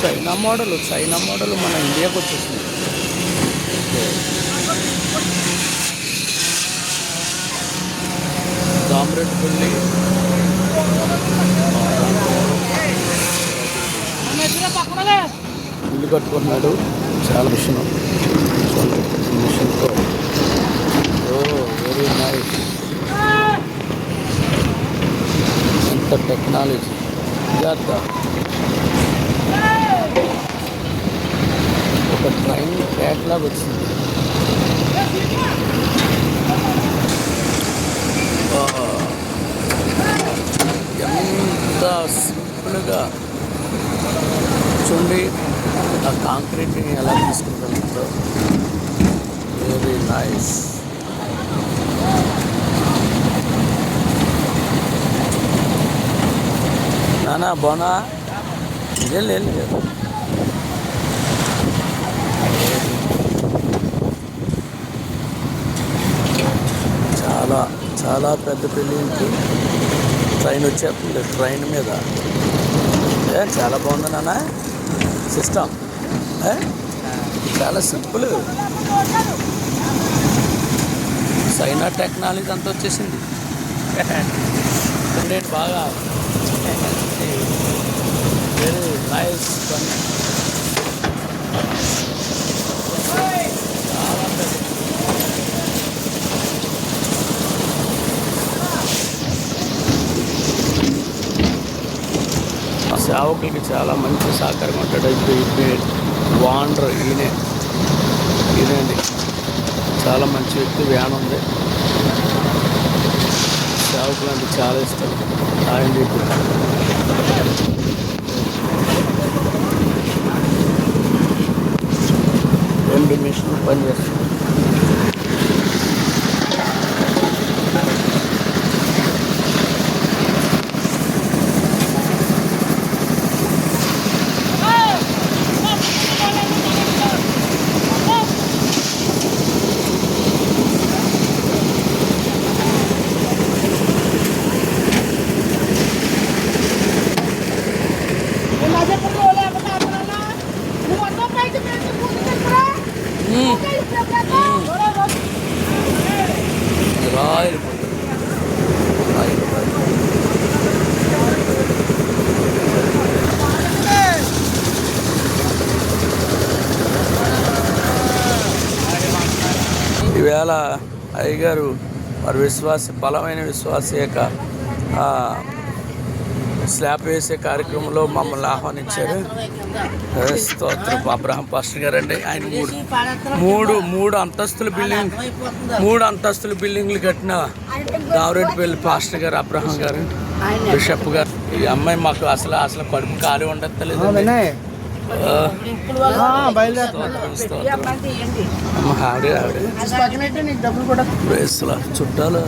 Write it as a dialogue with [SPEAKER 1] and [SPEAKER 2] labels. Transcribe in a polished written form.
[SPEAKER 1] China model మన ఇండియాకి వచ్చేసింది. దామరెడ్డిపల్లి ఇల్లు కట్టుకున్నాడు. చాలా మిషన్తో వెరీ నైస్. ఎంత టెక్నాలజీ జాగ్రత్త. ఒక ట్రైన్ ట్రాక్ లాగా వచ్చింది. ఎంత సింపుల్గా చూడండి ఆ కాంక్రీట్ని ఎలా తీసుకుంటుందో. Very nice. నానా బాగున్నా? లేదు చాలా చాలా పెద్ద బిల్డింగ్కి ట్రైన్ వచ్చేస్తుంది. ట్రైన్ మీద చాలా బాగుంది నాన్న సిస్టమ్. చాలా సింపుల్. చైనా టెక్నాలజీ అంతా వచ్చేసింది. నేను బాగా వెరీ నైస్. సేవకులకి చాలా మంచి సహకారం ఉంటాడు. ఇప్పుడు వాండర్ ఈయనండి చాలా మంచి వ్యక్తి. వ్యాన్ ఉంది. సేవకులు అంటే చాలా ఇష్టం. ఆయన ఇప్పుడు 2 మిషన్లు పనిచేస్తుంది. ఈవేళ అయ్యగారు వారి బలమైన విశ్వాస యొక్క స్లాబ్ వేసే కార్యక్రమంలో మమ్మల్ని ఆహ్వానించారు. స్తోత్రం. అబ్రహం పాస్టర్ గారు అండి. ఆయన మూడు అంతస్తుల బిల్డింగ్లు కట్టిన దామరెడ్డిపల్లి పాస్టర్ గారు అబ్రహం గారు, బిషప్ గారు. ఈ అమ్మాయి మాకు అసలు కడుపు ఖాళీ ఉండట్లేదు. చుట్టాలు